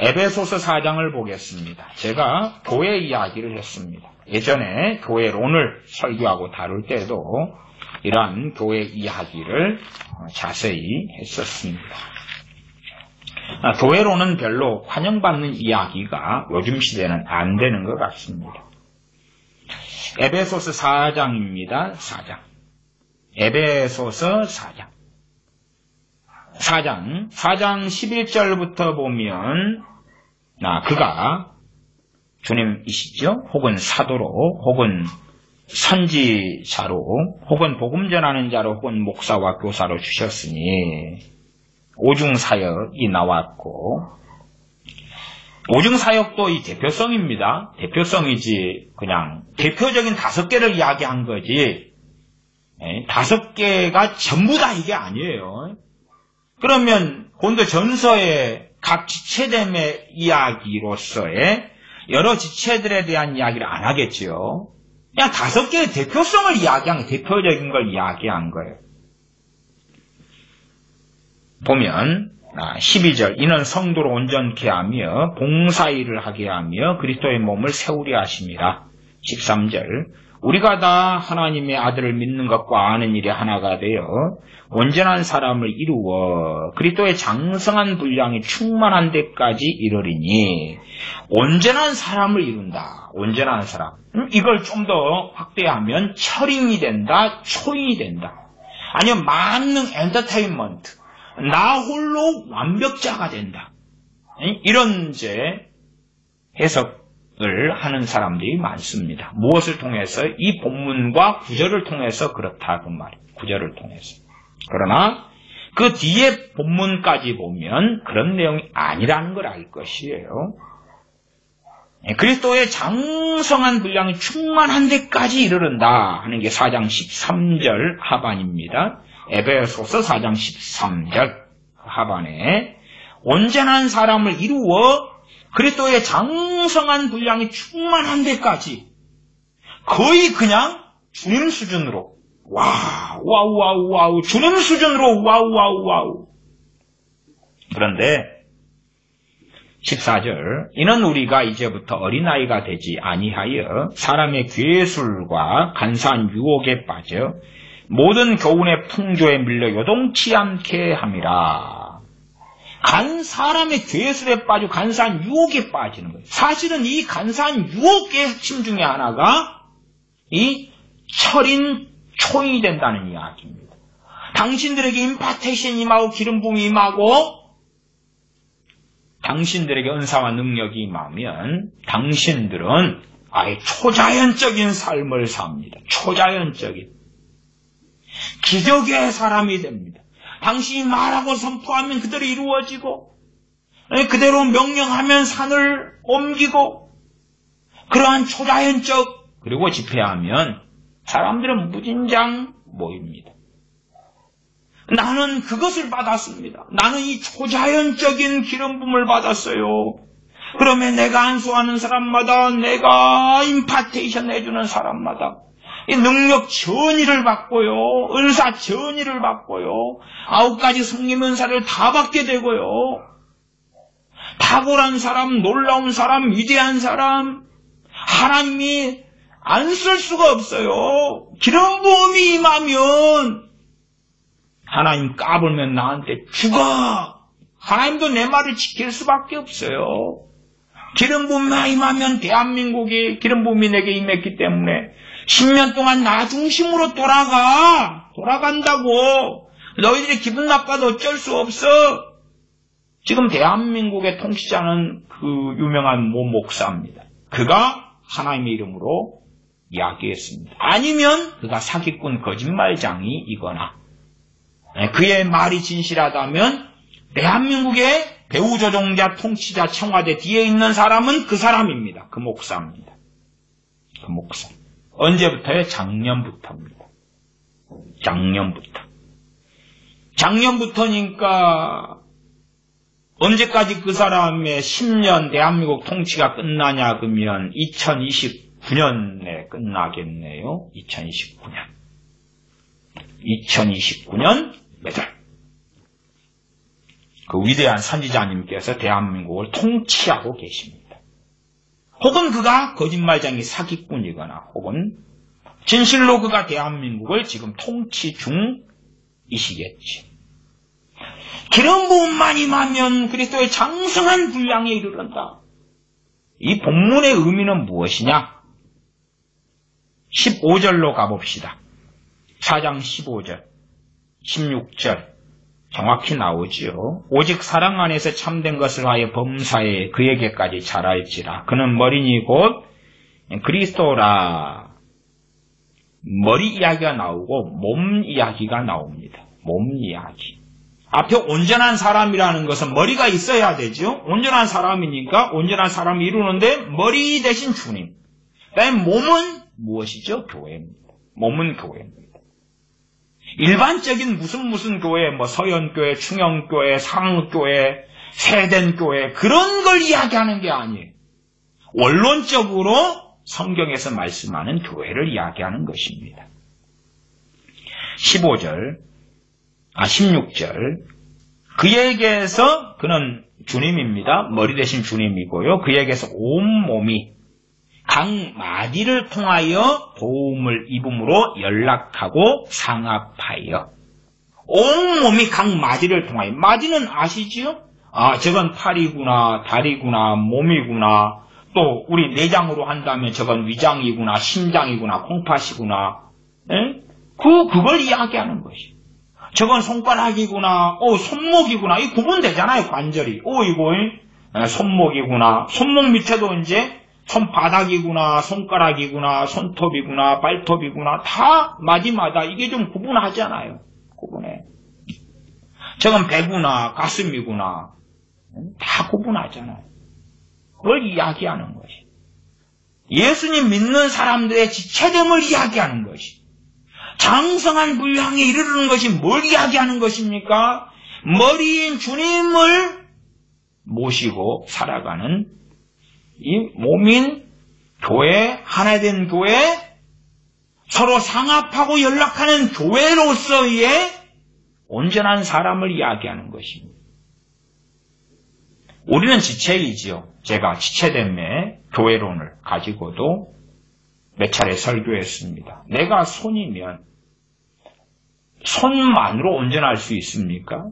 에베소서 4장을 보겠습니다. 제가 교회 이야기를 했습니다. 예전에 교회론을 설교하고 다룰 때도 이러한 교회 이야기를 자세히 했었습니다. 교회론은 별로 환영받는 이야기가 요즘 시대는 안 되는 것 같습니다. 에베소서 4장입니다. 4장. 에베소서 4장. 4장 11절부터 보면 그가 주님이시죠? 혹은 사도로 혹은 선지자로 혹은 복음 전하는 자로 혹은 목사와 교사로 주셨으니 오중사역이 나왔고 오중사역도 이 대표성입니다. 대표성이지 그냥 대표적인 5개를 이야기한 거지 5개가 전부 다 이게 아니에요. 그러면 고린도 전서의 각 지체됨의 이야기로서의 여러 지체들에 대한 이야기를 안 하겠지요. 그냥 5개의 대표성을 이야기한 거예요. 대표적인 걸 이야기한 거예요. 보면 12절 이는 성도를 온전케 하며 봉사일을 하게 하며 그리스도의 몸을 세우려 하심이라. 13절 우리가 다 하나님의 아들을 믿는 것과 아는 일이 하나가 되어 온전한 사람을 이루어 그리스도의 장성한 분량이 충만한 데까지 이르리니. 온전한 사람을 이룬다. 온전한 사람. 이걸 좀 더 확대하면 철인이 된다. 초인이 된다. 아니면 만능 엔터테인먼트. 나 홀로 완벽자가 된다. 이런 해석을 하는 사람들이 많습니다. 무엇을 통해서? 이 본문과 구절을 통해서 그렇다 그 말이에요. 구절을 통해서. 그러나 그 뒤에 본문까지 보면 그런 내용이 아니라는 걸 알 것이에요. 그리스도의 장성한 분량이 충만한 데까지 이르른다 하는 게 4장 13절 하반입니다. 에베소서 4장 13절 하반에 온전한 사람을 이루어 그리스도의 장성한 분량이 충만한 데까지 거의 그냥 주님 수준으로 와우 주님 수준으로 와우. 그런데 14절 이는 우리가 이제부터 어린아이가 되지 아니하여 사람의 괴술과 간사한 유혹에 빠져 모든 교훈의 풍조에 밀려 요동치 않게 함이라. 사람의 괴술에 빠져 간사한 유혹에 빠지는 거예요. 사실은 이 간사한 유혹의 핵심 중에 하나가 이 철인 초인이 된다는 이야기입니다. 당신들에게 임파테이션이 임하고 기름 부음이 임하고 당신들에게 은사와 능력이 임하면 당신들은 아예 초자연적인 삶을 삽니다. 초자연적인 기적의 사람이 됩니다. 당신이 말하고 선포하면 그대로 이루어지고 그대로 명령하면 산을 옮기고 그러한 초자연적 그리고 집회하면 사람들은 무진장 모입니다. 나는 그것을 받았습니다. 나는 이 초자연적인 기름 부음을 받았어요. 그러면 내가 안수하는 사람마다 내가 임파테이션 해주는 사람마다 이 능력 전이를 받고요. 은사 전이를 받고요. 9가지 성령 은사를 다 받게 되고요. 탁월한 사람, 놀라운 사람, 위대한 사람 하나님이 안 쓸 수가 없어요. 기름 부음이 임하면 하나님 까불면 나한테 죽어. 하나님도 내 말을 지킬 수밖에 없어요. 기름 부음이 임하면 대한민국이 기름 부음이 내게 임했기 때문에 10년 동안 나 중심으로 돌아간다고. 너희들이 기분 나빠도 어쩔 수 없어. 지금 대한민국의 통치자는 그 유명한 모 목사입니다. 그가 하나님의 이름으로 이야기했습니다. 아니면 그가 사기꾼 거짓말장이이거나 그의 말이 진실하다면 대한민국의 배후조종자, 통치자, 청와대 뒤에 있는 사람은 그 사람입니다. 그 목사입니다. 그 목사. 언제부터요? 작년부터입니다. 작년부터니까 언제까지 그 사람의 10년 대한민국 통치가 끝나냐 그러면 2029년에 끝나겠네요. 2029년 몇 월? 그 위대한 선지자님께서 대한민국을 통치하고 계십니다. 혹은 그가 거짓말쟁이 사기꾼이거나 혹은 진실로 그가 대한민국을 지금 통치 중이시겠지. 기름 부음만 임하면 그리스도의 장성한 분량에 이르른다. 이 본문의 의미는 무엇이냐? 15절로 가봅시다. 4장 15절, 16절 정확히 나오지요. 오직 사랑 안에서 참된 것을 하여 범사에 그에게까지 자랄지라. 그는 머리니 곧 그리스도라. 머리 이야기가 나오고 몸 이야기가 나옵니다. 몸 이야기. 앞에 온전한 사람이라는 것은 머리가 있어야 되죠. 온전한 사람이니까 온전한 사람이 이루는데 머리 대신 주님. 그다음에 몸은 무엇이죠? 교회입니다. 몸은 교회입니다. 일반적인 무슨 교회, 뭐 서연교회, 충영교회, 상교회, 세den교회 그런 걸 이야기하는 게 아니에요. 원론적으로 성경에서 말씀하는 교회를 이야기하는 것입니다. 16절 그에게서 그는 주님입니다. 머리 대신 주님이고요. 그에게서 온 몸이 각 마디를 통하여 도움을 입음으로 연락하고 상합하여 온 몸이 각 마디를 통하여 마디는 아시지요? 아, 저건 팔이구나, 다리구나, 몸이구나. 또 우리 내장으로 한다면 저건 위장이구나, 심장이구나, 콩팥이구나. 그걸 이야기하는 것이. 저건 손가락이구나, 손목이구나. 이 구분되잖아요, 관절이. 이거 손목이구나. 손목 밑에도 이제 손바닥이구나, 손가락이구나, 손톱이구나, 발톱이구나. 다 마디마다 이게 좀 구분하잖아요. 구분해. 저건 배구나, 가슴이구나. 다 구분하잖아요. 그걸 이야기하는 것이. 예수님 믿는 사람들의 지체됨을 이야기하는 것이. 장성한 분량에 이르르는 것이 뭘 이야기하는 것입니까? 머리인 주님을 모시고 살아가는 이 몸인 교회, 하나 된 교회, 서로 상합하고 연락하는 교회로서의 온전한 사람을 이야기하는 것입니다. 우리는 지체이지요. 제가 지체됨의 교회론을 가지고도 몇 차례 설교했습니다. 내가 손이면 손만으로 온전할 수 있습니까?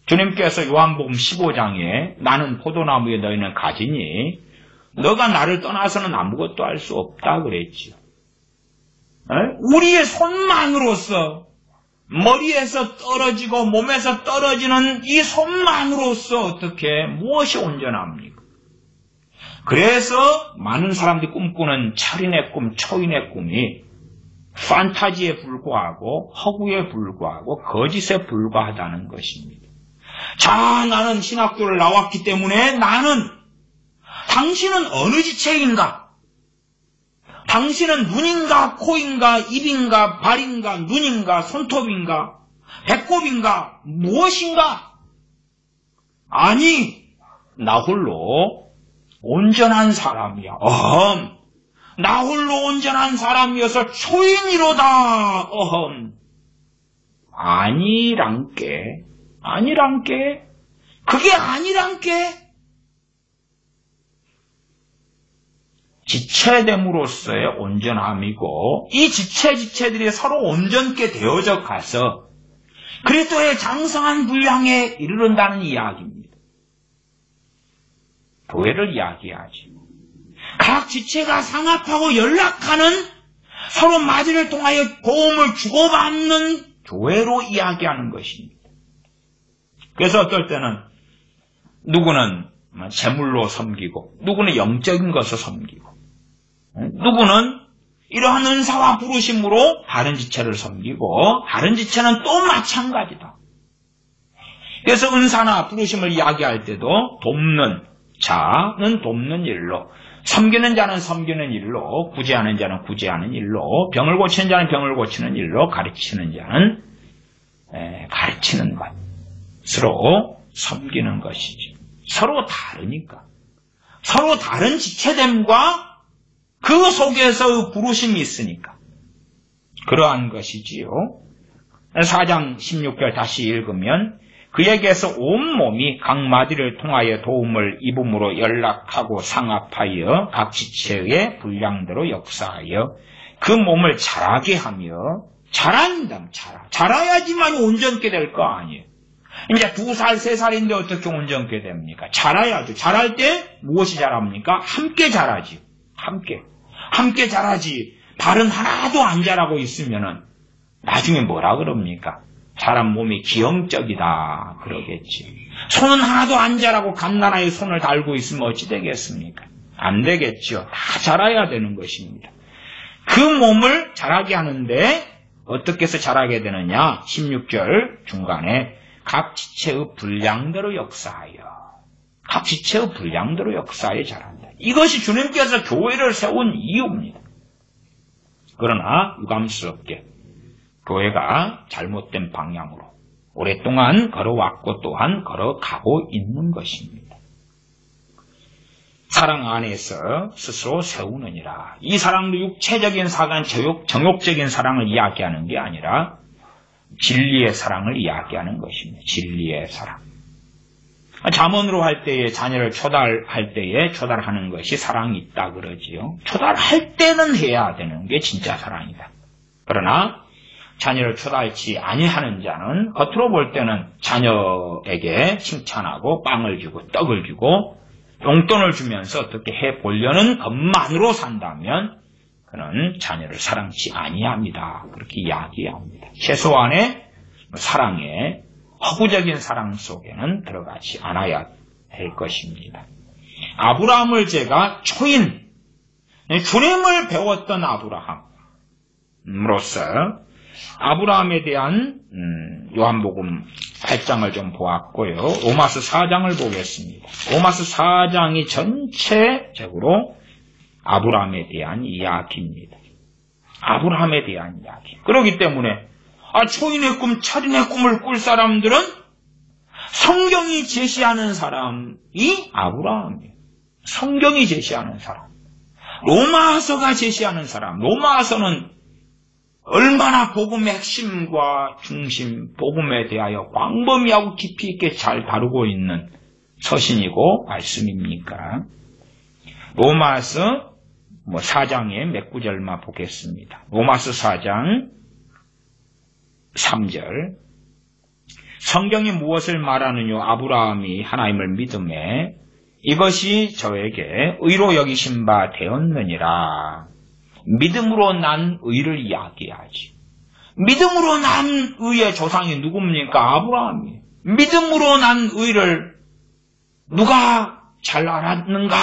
주님께서 요한복음 15장에 나는 포도나무에 너희는 가지니 너가 나를 떠나서는 아무것도 할 수 없다 그랬지요. 우리의 손만으로서 머리에서 떨어지고 몸에서 떨어지는 이 손만으로서 어떻게 무엇이 온전합니까? 그래서 많은 사람들이 꿈꾸는 철인의 꿈, 초인의 꿈이 판타지에 불과하고 허구에 불과하고 거짓에 불과하다는 것입니다. 자, 나는 신학교를 나왔기 때문에 당신은 어느 지체인가? 당신은 눈인가, 코인가, 입인가, 발인가, 눈인가, 손톱인가, 배꼽인가, 무엇인가? 아니, 나 홀로 온전한 사람이야. 나 홀로 온전한 사람이어서 초인이로다. 아니란께. 그게 아니란께. 지체됨으로서의 온전함이고 이 지체들이 서로 온전케 되어져 가서 그리스도의 장성한 분량에 이르른다는 이야기입니다. 교회를 이야기하지. 각 지체가 상합하고 연락하는 서로 마디를 통하여 도움을 주고받는 교회로 이야기하는 것입니다. 그래서 어떨 때는 누구는 재물로 섬기고 누구는 영적인 것을 섬기고 누구는 이러한 은사와 부르심으로 다른 지체를 섬기고 다른 지체는 또 마찬가지다. 그래서 은사나 부르심을 이야기할 때도 돕는 자는 돕는 일로, 섬기는 자는 섬기는 일로, 구제하는 자는 구제하는 일로, 병을 고치는 자는 병을 고치는 일로, 가르치는 자는 가르치는 것으로 섬기는 것이죠. 서로 다르니까. 서로 다른 지체됨과 그 속에서 부르심이 있으니까. 그러한 것이지요. 4장 16절 다시 읽으면 그에게서 온몸이 각 마디를 통하여 도움을 입음으로 연락하고 상합하여 각 지체의 분량대로 역사하여 그 몸을 자라게 하며 자란다. 자라야지만 온전케 될 거 아니에요. 이제 2살, 3살인데 어떻게 온전케 됩니까? 자라야죠. 자랄 때 무엇이 자랍니까? 함께 자라지. 함께 자라지. 발은 하나도 안 자라고 있으면은 나중에 뭐라 그럽니까? 사람 몸이 기형적이다 그러겠지. 손은 하나도 안 자라고 갓나라에 손을 달고 있으면 어찌 되겠습니까? 안 되겠죠. 다 자라야 되는 것입니다. 그 몸을 자라게 하는데 어떻게 해서 자라게 되느냐? 16절 중간에 각 지체의 분량대로 역사하여. 각 지체의 분량대로 역사하여 자란다. 이것이 주님께서 교회를 세운 이유입니다. 그러나 유감스럽게 교회가 잘못된 방향으로 오랫동안 걸어왔고 또한 걸어가고 있는 것입니다. 사랑 안에서 스스로 세우느니라. 이 사랑도 육체적인 사랑, 정욕적인 사랑을 이야기하는 게 아니라 진리의 사랑을 이야기하는 것입니다. 진리의 사랑. 잠언으로 할 때에 자녀를 초달할 때에 초달하는 것이 사랑이 있다 그러지요. 초달할 때는 해야 되는 게 진짜 사랑이다. 그러나 자녀를 초달치 아니하는 자는 겉으로 볼 때는 자녀에게 칭찬하고 빵을 주고 떡을 주고 용돈을 주면서 어떻게 해보려는 것만으로 산다면 그는 자녀를 사랑치 아니합니다. 그렇게 이야기합니다. 최소한의 사랑에 허구적인 사랑 속에는 들어가지 않아야 할 것입니다. 아브라함을 제가 초인, 주님을 배웠던 아브라함으로서 아브라함에 대한 요한복음 8장을 좀 보았고요. 로마서 4장을 보겠습니다. 로마서 4장이 전체적으로 아브라함에 대한 이야기입니다. 아브라함에 대한 이야기. 그렇기 때문에 초인의 꿈, 철인의 꿈을 꿀 사람들은 성경이 제시하는 사람이 아브라함이에요. 성경이 제시하는 사람. 로마서가 제시하는 사람. 로마서는 얼마나 복음의 핵심과 중심, 복음에 대하여 광범위하고 깊이 있게 잘 다루고 있는 서신이고 말씀입니까? 로마서 4장의 몇 구절만 보겠습니다. 로마서 4장 3절. 성경이 무엇을 말하느냐? 아브라함이 하나님을 믿음에 이것이 저에게 의로 여기신 바 되었느니라. 믿음으로 난 의를 이야기하지. 믿음으로 난 의의 조상이 누굽니까? 아브라함이에요. 믿음으로 난 의를 누가 잘 알았는가?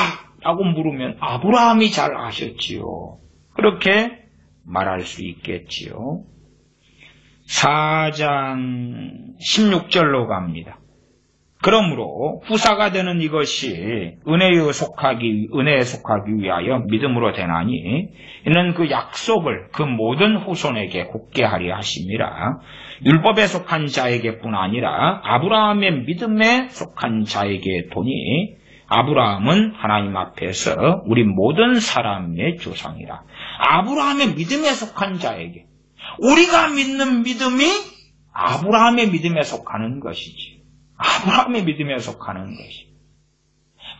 라고 물으면 아브라함이 잘 아셨지요. 그렇게 말할 수 있겠지요. 4장 16절로 갑니다. 그러므로 후사가 되는 이것이 은혜에 속하기 위하여 믿음으로 되나니 이는 그 약속을 그 모든 후손에게 굳게 하려 하심이라. 율법에 속한 자에게뿐 아니라 아브라함의 믿음에 속한 자에게 도니 아브라함은 하나님 앞에서 우리 모든 사람의 조상이라. 아브라함의 믿음에 속한 자에게, 우리가 믿는 믿음이 아브라함의 믿음에 속하는 것이지. 아브라함의 믿음에 속하는 것이.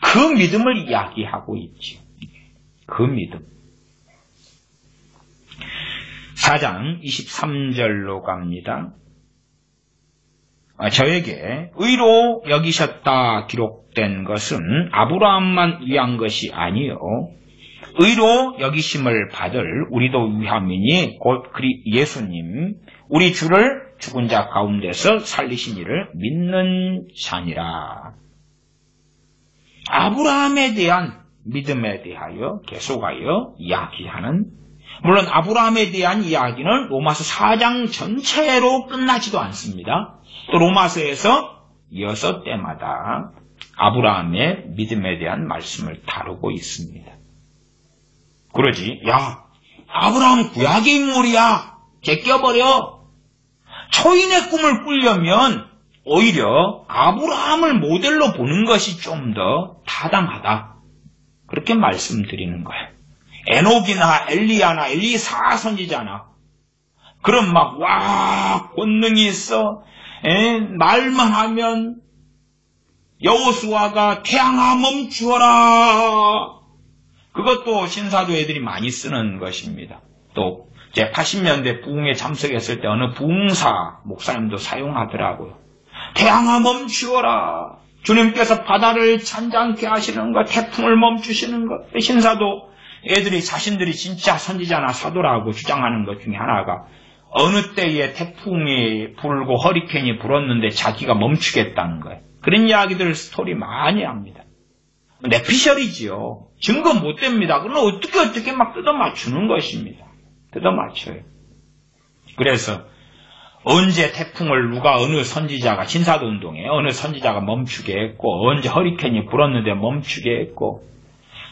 그 믿음을 이야기하고 있지. 그 믿음. 4장 23절로 갑니다. 저에게 의로 여기셨다 기록된 것은 아브라함만 위한 것이 아니요 의로 여기심을 받을 우리도 위함이니 곧 예수님 우리 주를 죽은 자 가운데서 살리신 이를 믿는 자니라. 아브라함에 대한 믿음에 대하여 계속하여 이야기하는, 물론 아브라함에 대한 이야기는 로마서 4장 전체로 끝나지도 않습니다. 또 로마서에서 6때마다 아브라함의 믿음에 대한 말씀을 다루고 있습니다. 그러지, 야, 아브라함 구약의 인물이야. 제껴버려. 초인의 꿈을 꾸려면 오히려 아브라함을 모델로 보는 것이 좀 더 타당하다. 그렇게 말씀드리는 거예요. 에녹이나 엘리야나 엘리사 선지자나 그런 권능이 있어. 말만 하면 여호수아가 태양아 멈추어라. 그것도 신사도 애들이 많이 쓰는 것입니다. 또 제 80년대 부흥에 참석했을 때 어느 부흥사 목사님도 사용하더라고요. 태양아 멈추어라. 주님께서 바다를 잔잔케 하시는 것, 태풍을 멈추시는 것. 신사도 애들이 자신들이 진짜 선지자나 사도라고 주장하는 것 중에 하나가 어느 때에 태풍이 불고 허리케인이 불었는데 자기가 멈추겠다는 거예요. 그런 이야기들 스토리 많이 합니다. 내피셜이지요. 증거 못 됩니다. 그럼 어떻게 막 뜯어 맞추는 것입니다. 뜯어 맞춰요. 그래서 언제 태풍을 누가 어느 선지자가 신사도 운동에 어느 선지자가 멈추게 했고 언제 허리케인이 불었는데 멈추게 했고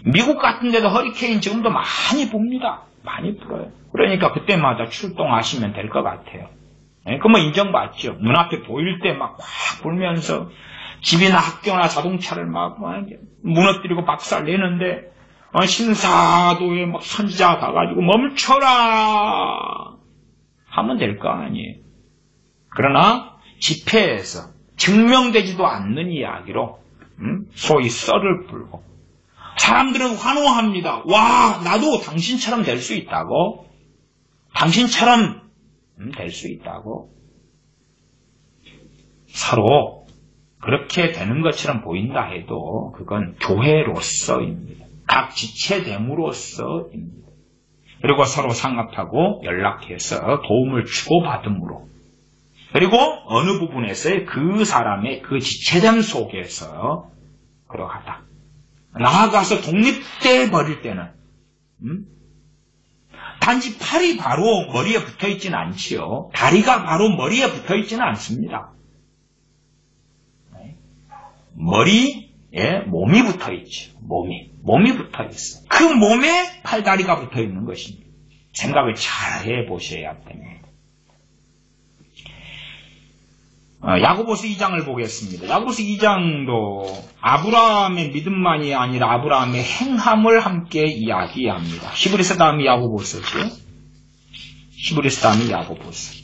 미국 같은 데도 허리케인 지금도 많이 붑니다. 많이 불어요. 그러니까 그때마다 출동하시면 될 것 같아요. 그러면 인정받죠. 문 앞에 보일 때 막 확 불면서 집이나 학교나 자동차를 막 무너뜨리고 박살내는데 신사도에 막 선지자가 가가지고 멈춰라 하면 될 거 아니에요. 그러나 집회에서 증명되지도 않는 이야기로 소위 썰을 풀고 사람들은 환호합니다. 와, 나도 당신처럼 될 수 있다고. 당신처럼 될 수 있다고. 서로 그렇게 되는 것처럼 보인다 해도 그건 교회로서입니다. 각 지체됨으로써입니다. 그리고 서로 상합하고 연락해서 도움을 주고받음으로 그리고 어느 부분에서의 그 사람의 그 지체됨 속에서 그러하다. 나아가서 독립돼 버릴 때는 단지 팔이 바로 머리에 붙어있지는 않지요. 다리가 바로 머리에 붙어있지는 않습니다. 머리에 몸이 붙어있죠. 몸이 붙어있어요. 그 몸에 팔다리가 붙어있는 것입니다. 생각을 잘 해보셔야 됩니다. 야고보서 2장을 보겠습니다. 야고보서 2장도 아브라함의 믿음만이 아니라 아브라함의 행함을 함께 이야기합니다. 히브리서 다음이 야고보서죠. 히브리서 다음이 야고보서.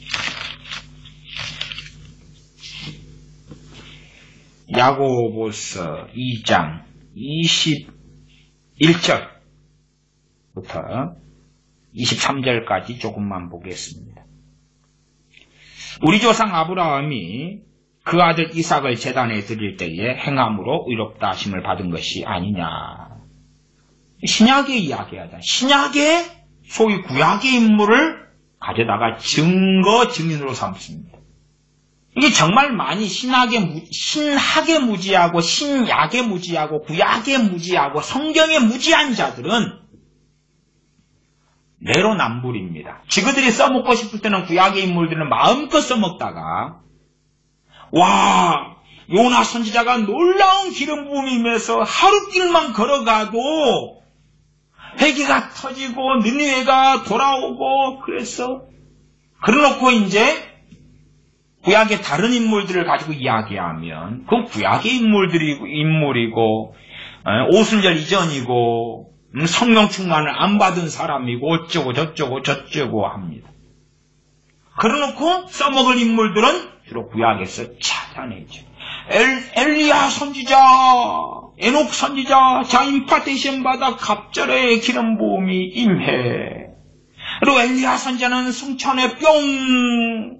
야고보서 2장 21절부터 23절까지 조금만 보겠습니다. 우리 조상 아브라함이 그 아들 이삭을 제단에 드릴 때에 행함으로 의롭다 하심을 받은 것이 아니냐. 신약의 이야기하다. 신약의 소위 구약의 인물을 가져다가 증인으로 삼습니다. 이게 정말 많이 신학에 무지하고 신약에 무지하고 구약에 무지하고 성경에 무지한 자들은 내로남불입니다. 지그들이 써먹고 싶을 때는 구약의 인물들은 마음껏 써먹다가 와 요나 선지자가 놀라운 기름 부음이 임해서 하루길만 걸어가도 회개가 터지고 느니웨가 돌아오고 그래서 그래놓고 이제 구약의 다른 인물들을 가지고 이야기하면 그 구약의 인물이고 오순절 이전이고 성령 충만을 안 받은 사람이고 어쩌고 저쩌고 합니다. 그래놓고 써먹을 인물들은 주로 구약에서 찾아내죠. 엘리야 선지자, 에녹 선지자, 자 임파테이션 받아 갑절에 기름 부음이 임해. 그리고 엘리야 선지자는 성천에 뿅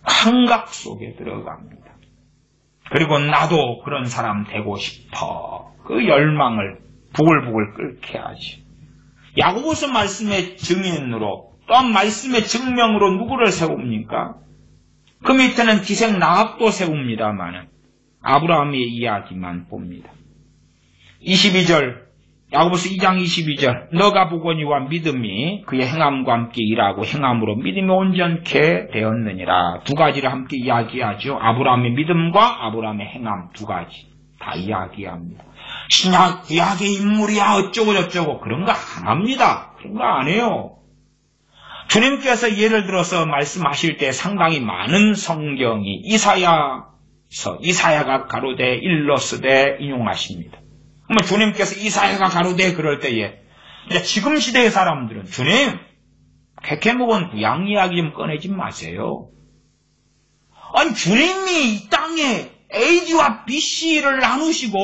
감각 속에 들어갑니다. 그리고 나도 그런 사람 되고 싶어. 그 열망을 부글부글 끓게 하죠. 야고보서 말씀의 증인으로 또한 말씀의 증명으로 누구를 세웁니까? 그 밑에는 기생 라합도 세웁니다만 아브라함의 이야기만 봅니다. 22절 야고보서 2장 22절 너가 보거니와 믿음이 그의 행함과 함께 일하고 행함으로 믿음이 온전케 되었느니라. 두 가지를 함께 이야기하죠. 아브라함의 믿음과 아브라함의 행함 두 가지 다 이야기합니다. 신약 구약의 인물이야 어쩌고 저쩌고 그런 거 안 합니다. 그런 거 안 해요. 주님께서 예를 들어서 말씀하실 때 상당히 많은 성경이 이사야가 가로되 일러스되 인용하십니다. 그러면 주님께서 이사야가 가로되 그럴 때에 지금 시대의 사람들은 주님 캐캐묵은 구약 이야기 좀 꺼내지 마세요. 아니, 주님이 이 땅에 AD와 BC를 나누시고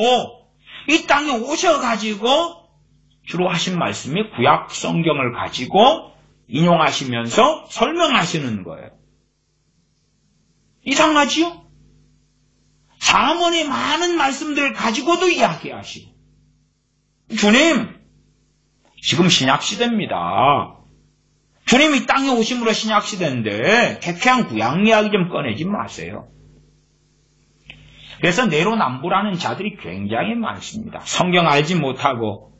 이 땅에 오셔가지고 주로 하신 말씀이 구약 성경을 가지고 인용하시면서 설명하시는 거예요. 이상하지요? 사문의 많은 말씀들을 가지고도 이야기하시고. 주님, 지금 신약시대입니다. 주님이 땅에 오심으로 신약시대인데 개쾌한 구약 이야기 좀 꺼내지 마세요. 그래서 내로남불하는 자들이 굉장히 많습니다. 성경 알지 못하고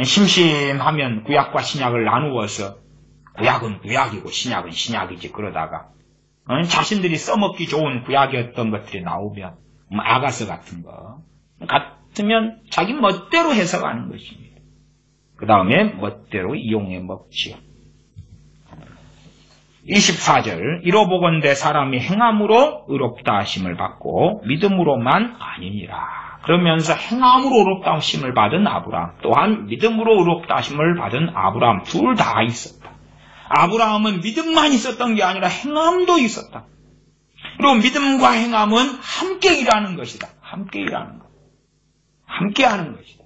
심심하면 구약과 신약을 나누어서 구약은 구약이고 신약은 신약이지 그러다가 자신들이 써먹기 좋은 구약이었던 것들이 나오면 아가서 같은 거 같으면 자기 멋대로 해석하는 것입니다. 그 다음에 멋대로 이용해 먹지요. 24절 이로보건대 사람이 행함으로 의롭다 하심을 받고 믿음으로만 아니니라. 그러면서 행함으로 의롭다 하심을 받은 아브라함 또한 믿음으로 의롭다 하심을 받은 아브라함 둘 다 있었다. 아브라함은 믿음만 있었던 게 아니라 행함도 있었다. 그리고 믿음과 행함은 함께 일하는 것이다. 함께 일하는 것. 함께 하는 것이다.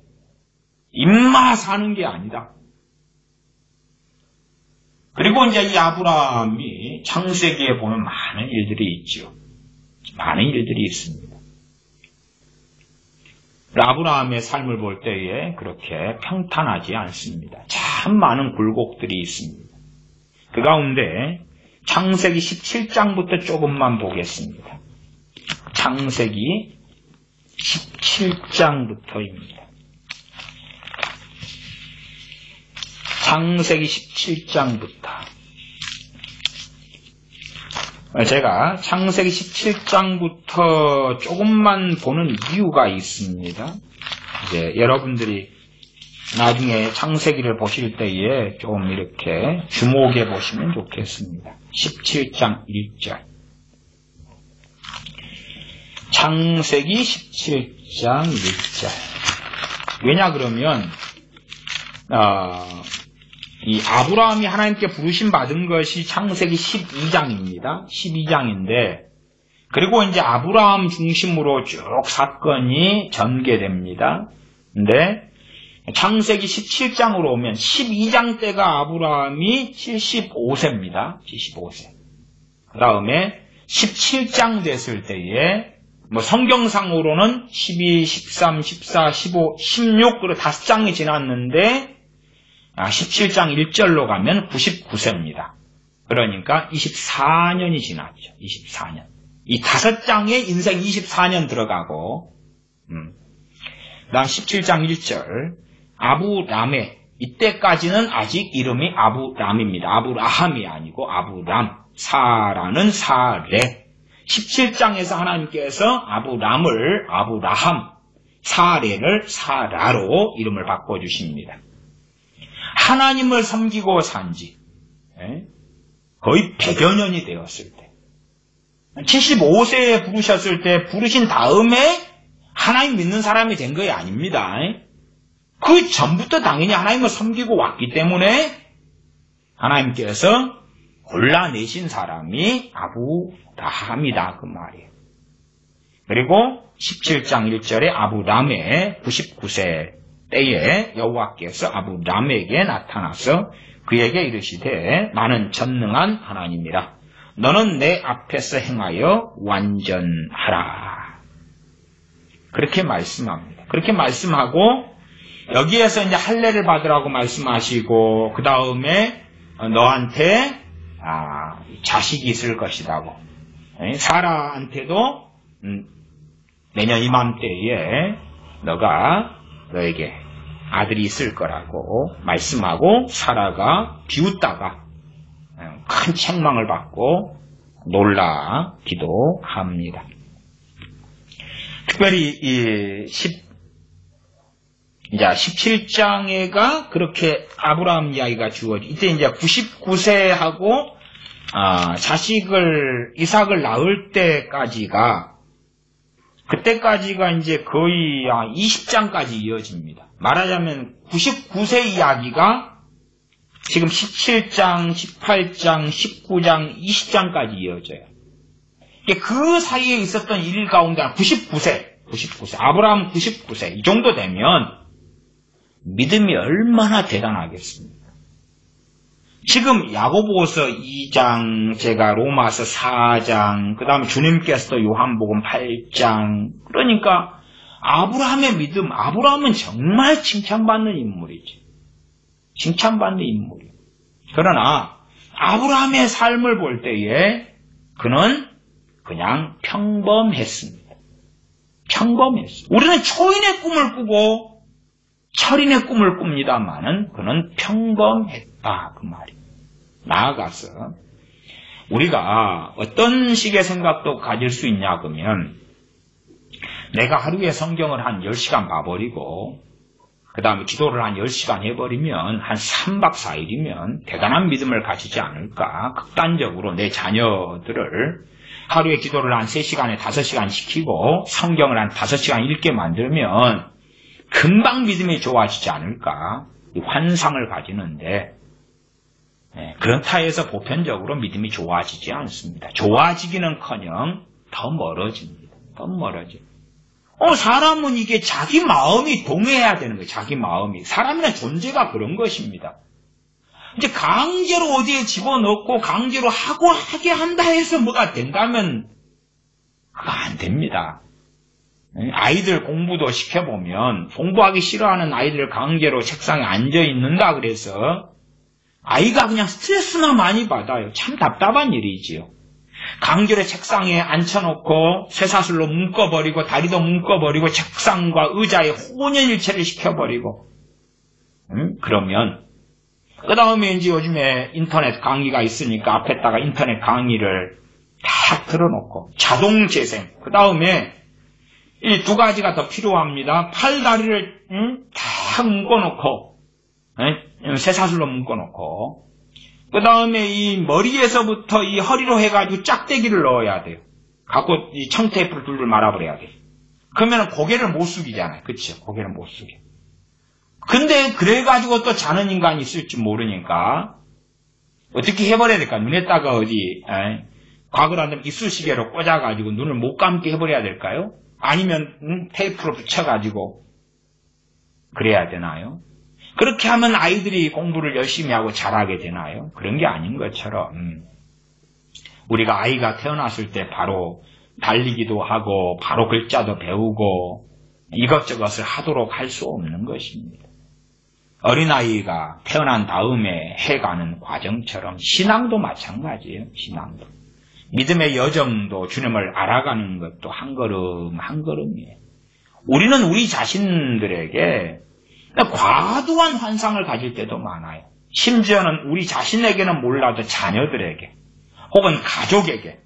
입마 사는 게 아니다. 그리고 이제 이 아브라함이 창세기에 보면 많은 일들이 있죠. 많은 일들이 있습니다. 아브라함의 삶을 볼 때에 그렇게 평탄하지 않습니다. 참 많은 굴곡들이 있습니다. 그 가운데 창세기 17장부터 조금만 보겠습니다. 창세기 17장부터입니다. 창세기 17장부터. 제가 창세기 17장부터 조금만 보는 이유가 있습니다. 이제 여러분들이 나중에 창세기를 보실 때에 좀 이렇게 주목해 보시면 좋겠습니다. 17장 1절. 창세기 17장 1절. 왜냐 그러면 이 아브라함이 하나님께 부르심 받은 것이 창세기 12장입니다. 12장인데 그리고 이제 아브라함 중심으로 쭉 사건이 전개됩니다. 근데 창세기 17장으로 오면 12장 때가 아브라함이 75세입니다. 75세. 그 다음에 17장 됐을 때에 성경상으로는 12, 13, 14, 15, 16 그리고 5장이 지났는데 17장 1절로 가면 99세입니다. 그러니까 24년이 지났죠. 24년. 이 5장에 인생 24년 들어가고 그 다음 17장 1절 아브라함의 이때까지는 아직 이름이 아브람입니다. 아브라함이 아니고 아브람. 사라는 사레. 17장에서 하나님께서 아브람을 아브라함, 사레를 사라로 이름을 바꿔주십니다. 하나님을 섬기고 산지 거의 100여 년이 되었을 때 75세에 부르셨을 때 부르신 다음에 하나님 믿는 사람이 된 것이 아닙니다. 그 전부터 당연히 하나님을 섬기고 왔기 때문에 하나님께서 골라내신 사람이 아브라함이다 그 말이에요. 그리고 17장 1절에 아브람의 99세 때에 여호와께서 아브람에게 나타나서 그에게 이르시되 나는 전능한 하나님이라 너는 내 앞에서 행하여 완전하라. 그렇게 말씀합니다. 그렇게 말씀하고 여기에서 이제 할례를 받으라고 말씀하시고 그 다음에 너한테 자식이 있을 것이라고 사라한테도 내년 이맘때에 너에게 아들이 있을 거라고 말씀하고 사라가 비웃다가 큰 책망을 받고 놀라 기도합니다. 특별히 이 17장에가 그렇게 아브라함 이야기가 주어지. 이때 이제 99세하고 자식을 이삭을 낳을 때까지가 그때까지가 이제 거의 20장까지 이어집니다. 말하자면 99세 이야기가 지금 17장, 18장, 19장, 20장까지 이어져요. 그 사이에 있었던 일 가운데 99세. 아브라함 99세. 이 정도 되면 믿음이 얼마나 대단하겠습니까? 지금 야고보서 2장, 제가 로마서 4장, 그 다음에 주님께서도 요한복음 8장. 그러니까 아브라함의 믿음, 아브라함은 정말 칭찬받는 인물이지. 칭찬받는 인물이에요. 그러나 아브라함의 삶을 볼 때에 그는 그냥 평범했습니다. 평범했어요. 우리는 초인의 꿈을 꾸고 철인의 꿈을 꿉니다만은 그는 평범했다 그 말이에요. 나아가서 우리가 어떤 식의 생각도 가질 수 있냐 그러면 내가 하루에 성경을 한 10시간 봐버리고 그 다음에 기도를 한 10시간 해버리면 한 3박 4일이면 대단한 믿음을 가지지 않을까. 극단적으로 내 자녀들을 하루에 기도를 한 3시간에 5시간 시키고 성경을 한 5시간 읽게 만들면 금방 믿음이 좋아지지 않을까. 이 환상을 가지는데 그런 타에서 보편적으로 믿음이 좋아지지 않습니다. 좋아지기는커녕 더 멀어집니다. 더 멀어져요. 사람은 이게 자기 마음이 동해야 되는 거예요. 자기 마음이. 사람이란 존재가 그런 것입니다. 이제 강제로 어디에 집어넣고 강제로 하게 한다 해서 뭐가 된다면 그거 안 됩니다. 아이들 공부도 시켜보면 공부하기 싫어하는 아이들 강제로 책상에 앉아 있는다 그래서 아이가 그냥 스트레스나 많이 받아요. 참 답답한 일이지요. 강제로 책상에 앉혀놓고 쇠사슬로 묶어버리고 다리도 묶어버리고 책상과 의자에 혼연일체를 시켜버리고 그러면 그 다음에 이제 요즘에 인터넷 강의가 있으니까 앞에다가 인터넷 강의를 딱 틀어놓고 자동 재생 그 다음에 이 두 가지가 더 필요합니다. 팔다리를 딱 묶어놓고 쇠사슬로 묶어놓고 그 다음에 이 머리에서부터 이 허리로 해가지고 짝대기를 넣어야 돼요. 갖고 이 청테이프를 둘둘 말아버려야 돼요. 그러면 고개를 못 숙이잖아요. 그렇죠? 고개를 못 숙여. 근데 그래가지고 또 자는 인간이 있을지 모르니까 어떻게 해버려야 될까? 눈에다가 어디 과거라면 이쑤시개로 꽂아가지고 눈을 못 감게 해버려야 될까요? 아니면 테이프로 붙여가지고 그래야 되나요? 그렇게 하면 아이들이 공부를 열심히 하고 잘하게 되나요? 그런 게 아닌 것처럼 우리가 아이가 태어났을 때 바로 달리기도 하고 바로 글자도 배우고 이것저것을 하도록 할 수 없는 것입니다. 어린아이가 태어난 다음에 해가는 과정처럼 신앙도 마찬가지예요. 신앙도. 믿음의 여정도 주님을 알아가는 것도 한 걸음 한 걸음이에요. 우리는 우리 자신들에게 과도한 환상을 가질 때도 많아요. 심지어는 우리 자신에게는 몰라도 자녀들에게 혹은 가족에게.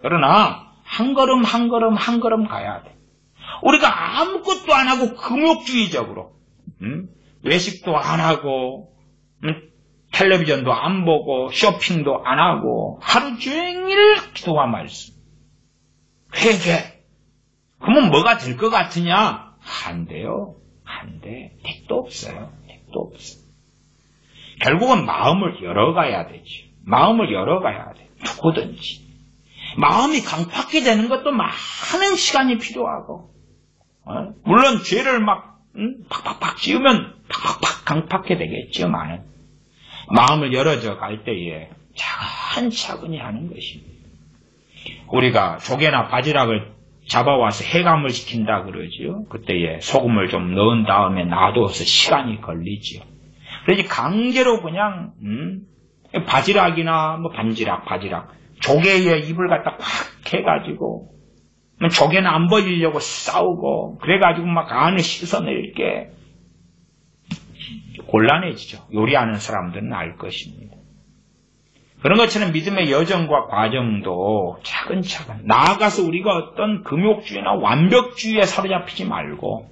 그러나 한 걸음 한 걸음 한 걸음 가야 돼. 우리가 아무것도 안 하고 금욕주의적으로 외식도 안 하고 텔레비전도 안 보고 쇼핑도 안 하고 하루 종일 기도와 말씀 회개 그러면 뭐가 될 것 같으냐? 안 돼요. 안 돼. 택도 없어요. 택도 없어. 결국은 마음을 열어가야 되지. 마음을 열어가야 돼. 누구든지. 마음이 강팍하게 되는 것도 많은 시간이 필요하고 물론 죄를 막 팍팍팍 지으면 팍팍팍 강팍하게 되겠지만은 마음을 열어져 갈 때에 차근차근히 하는 것입니다. 우리가 조개나 바지락을 잡아와서 해감을 시킨다 그러지요. 그때에 소금을 좀 넣은 다음에 놔둬서 시간이 걸리지요. 그래서 강제로 그냥 바지락이나 뭐 바지락 조개의 입을 갖다 꽉 해가지고 조개는 안 버리려고 싸우고 그래가지고 막 안을 씻어낼 게 곤란해지죠. 요리하는 사람들은 알 것입니다. 그런 것처럼 믿음의 여정과 과정도 차근차근 나아가서 우리가 어떤 금욕주의나 완벽주의에 사로잡히지 말고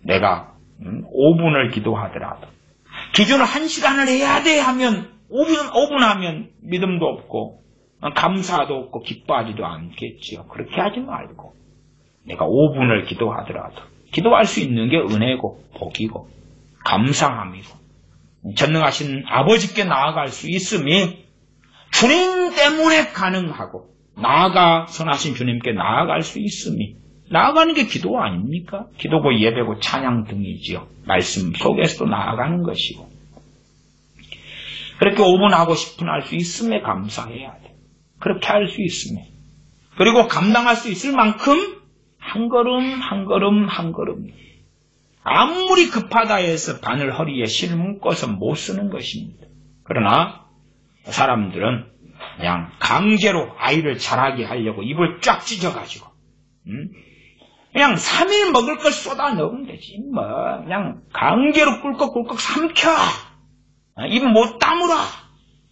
내가 5분을 기도하더라도 기준을 1시간을 해야 돼 하면 5분 하면 믿음도 없고 감사도 없고 기뻐하지도 않겠지요. 그렇게 하지 말고 내가 5분을 기도하더라도 기도할 수 있는 게 은혜고 복이고 감사함이고 전능하신 아버지께 나아갈 수 있음이 주님 때문에 가능하고 나아가 선하신 주님께 나아갈 수 있음이 나아가는 게 기도 아닙니까? 기도고 예배고 찬양 등이지요. 말씀 속에서도 나아가는 것이고 그렇게 5분 하고 10분 할 수 있음에 감사해야 돼. 그렇게 할 수 있음에 그리고 감당할 수 있을 만큼 한 걸음 한 걸음 한 걸음 아무리 급하다 해서 바늘 허리에 실 묶어서 못 쓰는 것입니다. 그러나 사람들은 그냥 강제로 아이를 자라게 하려고 입을 쫙 찢어가지고 그냥 3일 먹을 걸 쏟아 넣으면 되지 뭐 그냥 강제로 꿀꺽꿀꺽 삼켜 입 못 다물어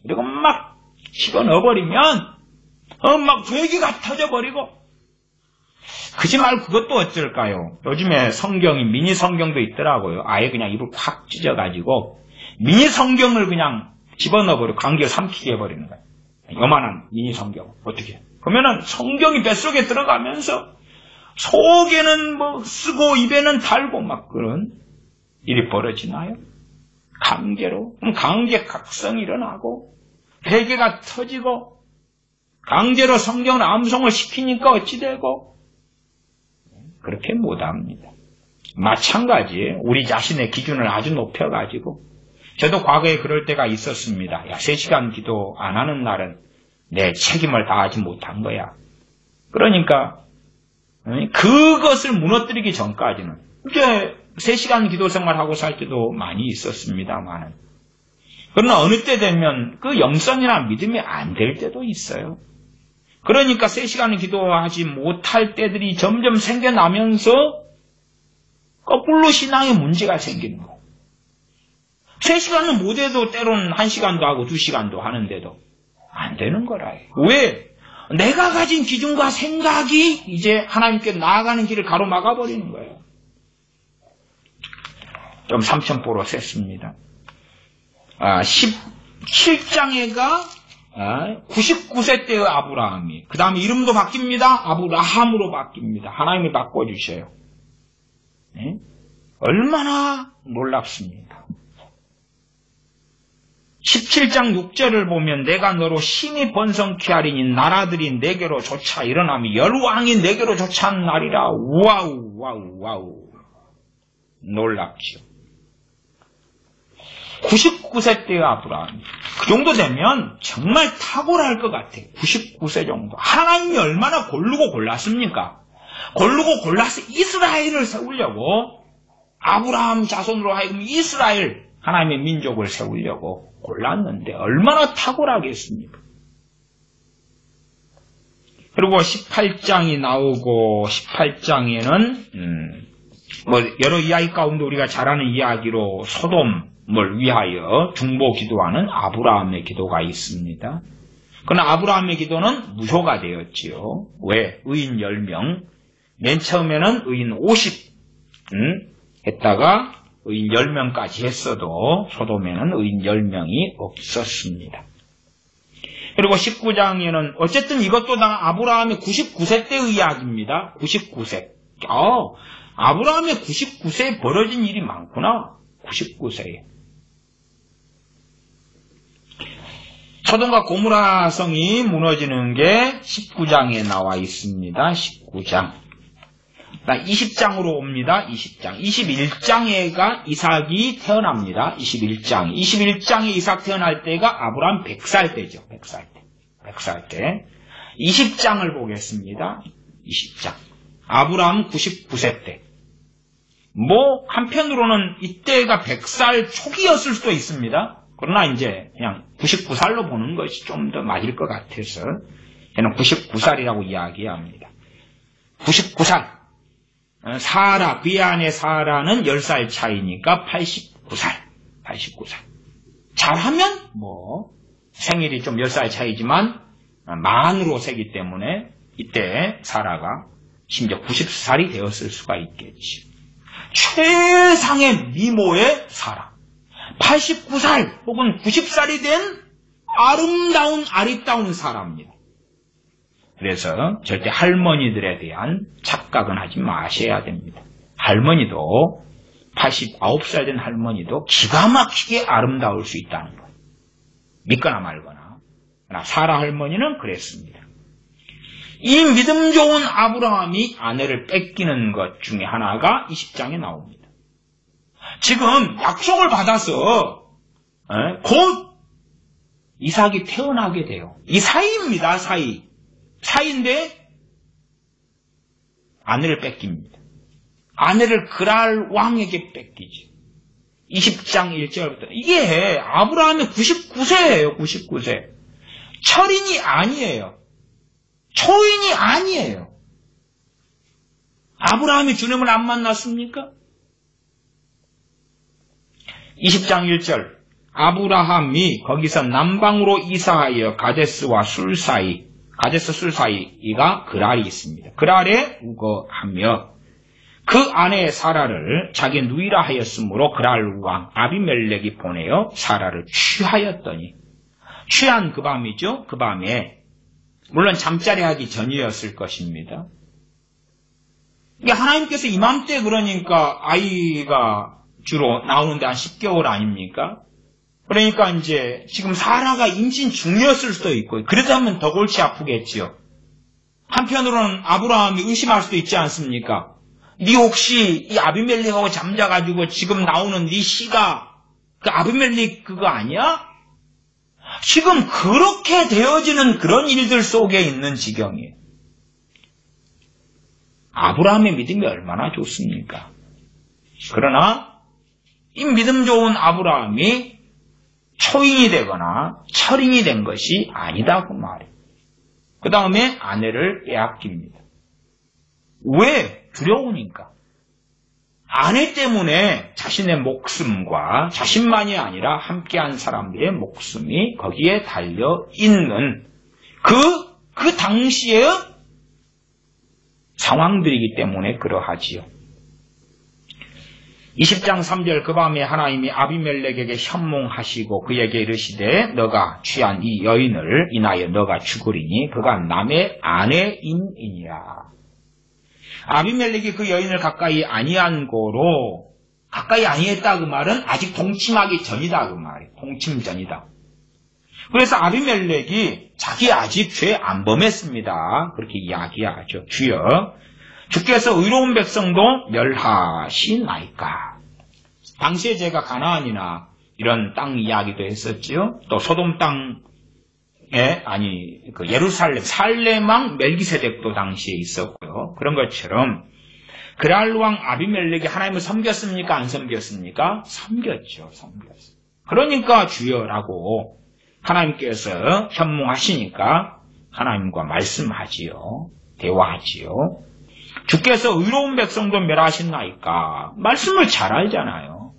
이러고 막 집어넣어버리면 막 괴기가 터져버리고 그지 말고 그것도 어쩔까요? 요즘에 성경이 미니 성경도 있더라고요. 아예 그냥 입을 콱 찢어가지고 미니 성경을 그냥 집어넣어버리고 강제로 삼키게 해버리는 거예요. 요만한 미니 성경 어떻게? 그러면은 성경이 뱃속에 들어가면서 속에는 뭐 쓰고 입에는 달고 막 그런 일이 벌어지나요? 강제로? 그럼 강제 각성이 일어나고 회개가 터지고 강제로 성경을 암송을 시키니까 어찌 되고 그렇게 못합니다. 마찬가지예요. 우리 자신의 기준을 아주 높여가지고 저도 과거에 그럴 때가 있었습니다. 야, 3시간 기도 안 하는 날은 내 책임을 다하지 못한 거야. 그러니까 그것을 무너뜨리기 전까지는 이제 3시간 기도 생활하고 살 때도 많이 있었습니다만 그러나 어느 때 되면 그 영성이나 믿음이 안 될 때도 있어요. 그러니까 3시간을 기도하지 못할 때들이 점점 생겨나면서 거꾸로 신앙에 문제가 생기는 거예요. 3시간은 못해도 때로는 1시간도 하고 2시간도 하는데도 안 되는 거라요. 왜? 내가 가진 기준과 생각이 이제 하나님께 나아가는 길을 가로막아버리는 거예요. 좀 삼천포로 셌습니다. 17장에가 99세 때의 아브라함이 그 다음에 이름도 바뀝니다. 아브라함으로 바뀝니다. 하나님이 바꿔주셔요. 네? 얼마나 놀랍습니까? 17장 6절을 보면 내가 너로 심히 번성케 하리니 나라들이 내게로 쫓아 일어나며 열왕이 내게로 쫓아온 날이라. 와우 와우 와우 놀랍죠. 99세 때의 아브라함 그 정도 되면 정말 탁월할 것 같아요. 99세 정도. 하나님이 얼마나 고르고 골랐습니까? 고르고 골라서 이스라엘을 세우려고 아브라함 자손으로 하여금 이스라엘 하나님의 민족을 세우려고 골랐는데 얼마나 탁월하겠습니까? 그리고 18장이 나오고 18장에는 뭐 여러 이야기 가운데 우리가 잘 아는 이야기로 소돔을 위하여 중보 기도하는 아브라함의 기도가 있습니다. 그러나 아브라함의 기도는 무효가 되었지요. 왜? 의인 10명. 맨 처음에는 의인 50 했다가 의인 10명까지 했어도 소돔에는 의인 10명이 없었습니다. 그리고 19장에는 어쨌든 이것도 다 아브라함의 99세 때의 이야기입니다. 99세. 아브라함의 99세에 벌어진 일이 많구나. 99세에. 소돔과 고모라 성이 무너지는 게 19장에 나와 있습니다. 19장. 20장으로 옵니다. 20장. 21장에가 이삭이 태어납니다. 21장에 이삭 태어날 때가 아브라함 100살 때죠. 100살 때. 20장을 보겠습니다. 20장. 아브라함 99세 때. 뭐 한편으로는 이때가 100살 초기였을 수도 있습니다. 그러나 이제 그냥 99살로 보는 것이 좀 더 맞을 것 같아서 저는 99살이라고 이야기합니다. 99살. 사라, 비안의 사라는 10살 차이니까 89살. 잘하면 뭐 생일이 좀 10살 차이지만 만으로 세기 때문에 이때 사라가 심지어 90살이 되었을 수가 있겠지. 최상의 미모의 사라. 89살 혹은 90살이 된 아리따운 사람입니다. 그래서 절대 할머니들에 대한 착각은 하지 마셔야 됩니다. 할머니도 89살 된 할머니도 기가 막히게 아름다울 수 있다는 거예요. 믿거나 말거나. 그러나 사라 할머니는 그랬습니다. 이 믿음 좋은 아브라함이 아내를 뺏기는 것 중에 하나가 20장에 나옵니다. 지금 약속을 받아서 곧 이삭이 태어나게 돼요. 이 사이입니다. 사이인데 아내를 뺏깁니다. 아내를 그랄 왕에게 뺏기지. 20장 1절부터. 이게 아브라함이 99세예요. 99세. 철인이 아니에요. 초인이 아니에요. 아브라함이 주님을 안 만났습니까? 20장 1절. 아브라함이 거기서 남방으로 이사하여 가데스와 술 사이, 가데스 술 사이가 그랄이 있습니다. 그랄에 우거하며 그 아내 사라를 자기 누이라 하였으므로 그랄 왕 아비멜렉이 보내어 사라를 취하였더니, 취한 그 밤이죠. 그 밤에 물론 잠자리 하기 전이었을 것입니다. 이게 하나님께서 이맘때 그러니까 아이가 주로 나오는데 한 10개월 아닙니까? 그러니까 이제 지금 사라가 임신 중이었을 수도 있고, 그러다면 더 골치 아프겠지요. 한편으로는 아브라함이 의심할 수도 있지 않습니까? 네 혹시 이 아비멜렉하고 잠자가지고 지금 나오는 네 씨가 그 아비멜렉 그거 아니야? 지금 그렇게 되어지는 그런 일들 속에 있는 지경이에요. 아브라함의 믿음이 얼마나 좋습니까? 그러나 이 믿음 좋은 아브라함이 초인이 되거나 철인이 된 것이 아니다고 말해요. 그 다음에 아내를 빼앗깁니다. 왜? 두려우니까. 아내 때문에 자신의 목숨과 자신만이 아니라 함께한 사람들의 목숨이 거기에 달려있는 그 당시의 상황들이기 때문에 그러하지요. 20장 3절. 그 밤에 하나님이 아비멜렉에게 현몽하시고 그에게 이르시되 너가 취한 이 여인을 인하여 너가 죽으리니 그가 남의 아내인이니라. 아비멜렉이 그 여인을 가까이 아니한 거로, 가까이 아니했다 그 말은 아직 동침하기 전이다 그 말이에요. 동침 전이다. 그래서 아비멜렉이 자기 아직 죄 안 범했습니다. 그렇게 이야기하죠. 주여 주께서 의로운 백성도 멸하시나이까. 당시에 제가 가나안이나 이런 땅 이야기도 했었지요. 또 소돔 땅에 그 예루살렘 살레망 멜기세덱도 당시에 있었고요. 그런 것처럼 그랄 왕 아비멜렉이 하나님을 섬겼습니까? 안 섬겼습니까? 섬겼죠. 섬겼어요. 그러니까 주여라고 하나님께서 현몽하시니까 하나님과 말씀하지요. 대화하지요. 주께서 의로운 백성도 멸하신나이까. 말씀을 잘 알잖아요.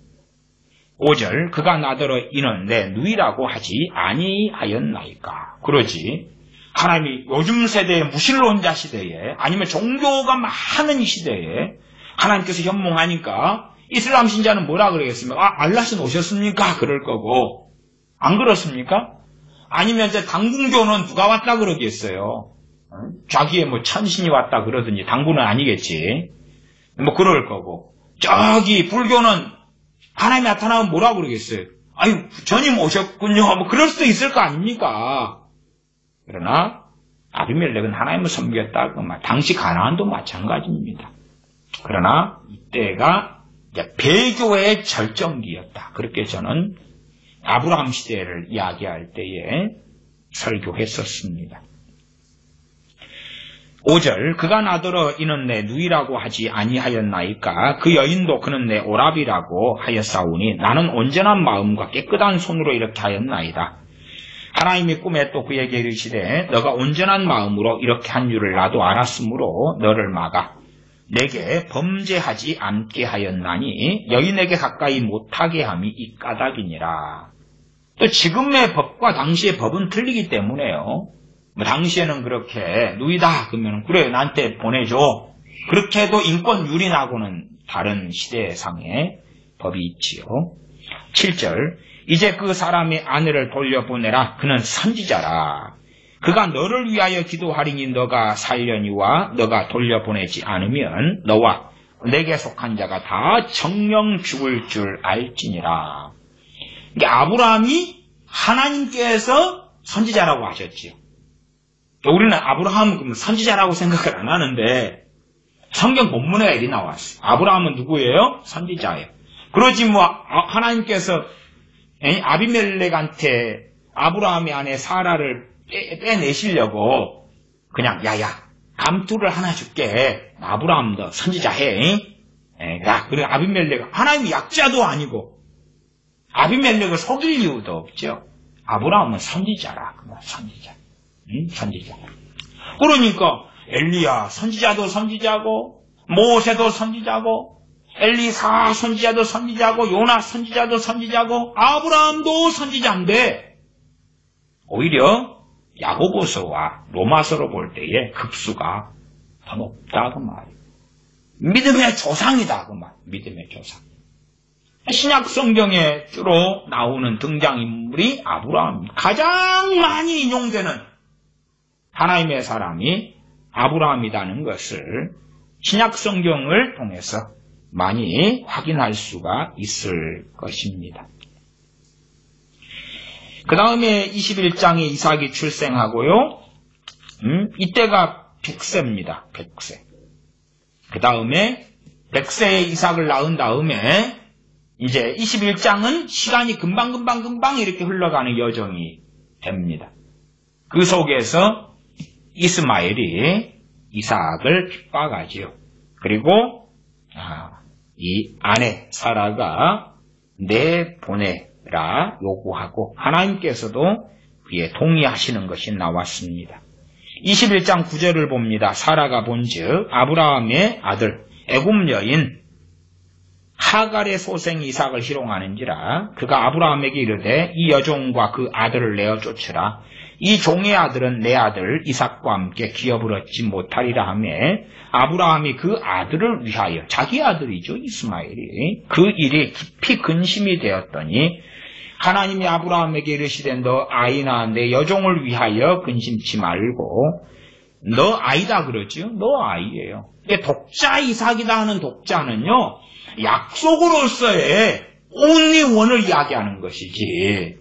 5절. 그가 나더러 이는 내 누이라고 하지 아니하였나이까. 그러지. 하나님이 요즘 세대의 무신론자 시대에, 아니면 종교가 많은 이 시대에 하나님께서 현몽하니까 이슬람 신자는 뭐라 그러겠습니까? 알라신 오셨습니까? 그럴 거고. 안 그렇습니까? 아니면 이제 당군교는 누가 왔다 그러겠어요? 자기의 뭐 천신이 왔다 그러든지, 당군은 아니겠지. 뭐 그럴 거고. 저기 불교는 하나님이 나타나면 뭐라 그러겠어요? 아유, 주님 오셨군요. 뭐 그럴 수도 있을 거 아닙니까? 그러나 아비멜렉은 하나님을 섬겼다. 당시 가나안도 마찬가지입니다. 그러나 이때가 이제 배교의 절정기였다. 그렇게 저는 아브라함 시대를 이야기할 때에 설교했었습니다. 5절. 그가 나더러 이는 내 누이라고 하지 아니하였나이까. 그 여인도 그는 내 오라비라고 하였사오니 나는 온전한 마음과 깨끗한 손으로 이렇게 하였나이다. 하나님이 꿈에 또 그에게 이르시되 너가 온전한 마음으로 이렇게 한 줄을 나도 알았으므로 너를 막아 내게 범죄하지 않게 하였나니 여인에게 가까이 못하게 함이 이 까닭이니라. 또 지금의 법과 당시의 법은 틀리기 때문에요. 뭐 당시에는 그렇게 누이다 그러면 그래 나한테 보내줘. 그렇게 해도 인권 유린하고는 다른 시대상의 법이 있지요. 7절. 이제 그 사람의 아내를 돌려보내라. 그는 선지자라. 그가 너를 위하여 기도하리니 너가 살려니와 너가 돌려보내지 않으면 너와 내게 속한 자가 다 정령 죽을 줄 알지니라. 이게 아브라함이 하나님께서 선지자라고 하셨지요. 우리는 아브라함은 선지자라고 생각을 안 하는데 성경 본문에 이리 나왔어요. 아브라함은 누구예요? 선지자예요. 그러지 뭐 하나님께서 아비멜렉한테 아브라함의 아내 사라를 빼내시려고 그냥 야야 감투를 하나 줄게. 아브라함도 선지자 해. 그래 아비멜렉 하나님이 약자도 아니고 아비멜렉을 속일 이유도 없죠. 아브라함은 선지자라. 선지자. 선지자. 그러니까 엘리야 선지자도 선지자고 모세도 선지자고 엘리사 선지자도 선지자고 요나 선지자도 선지자고 아브라함도 선지자인데 오히려 야고보서와 로마서로 볼 때의 급수가 더 높다 그 말이에요. 믿음의 조상이다 그 말. 믿음의 조상. 신약 성경에 주로 나오는 등장인물이 아브라함. 가장 많이 인용되는 하나님의 사람이 아브라함이라는 것을 신약 성경을 통해서 많이 확인할 수가 있을 것입니다. 그 다음에 21장에 이삭이 출생하고요. 이때가 100세입니다. 100세. 그 다음에 100세에 이삭을 낳은 다음에 이제 21장은 시간이 금방 이렇게 흘러가는 여정이 됩니다. 그 속에서 이스마엘이 이삭을 핍박하지요. 그리고 이 아내 사라가 내보내라 요구하고 하나님께서도 그에 동의하시는 것이 나왔습니다. 21장 9절을 봅니다. 사라가 본즉 아브라함의 아들 애굽 여인 하갈의 소생 이삭을 희롱하는지라 그가 아브라함에게 이르되 이 여종과 그 아들을 내어 쫓으라. 이 종의 아들은 내 아들 이삭과 함께 기업을 얻지 못하리라 하며 아브라함이 그 아들을 위하여 자기 아들이죠 이스마엘이 그 일이 깊이 근심이 되었더니 하나님이 아브라함에게 이르시되 너 아이나 내 여종을 위하여 근심치 말고 너 아이다 그러지요. 너 아이예요. 독자 이삭이다 하는 독자는요 약속으로서의 only one을 이야기하는 것이지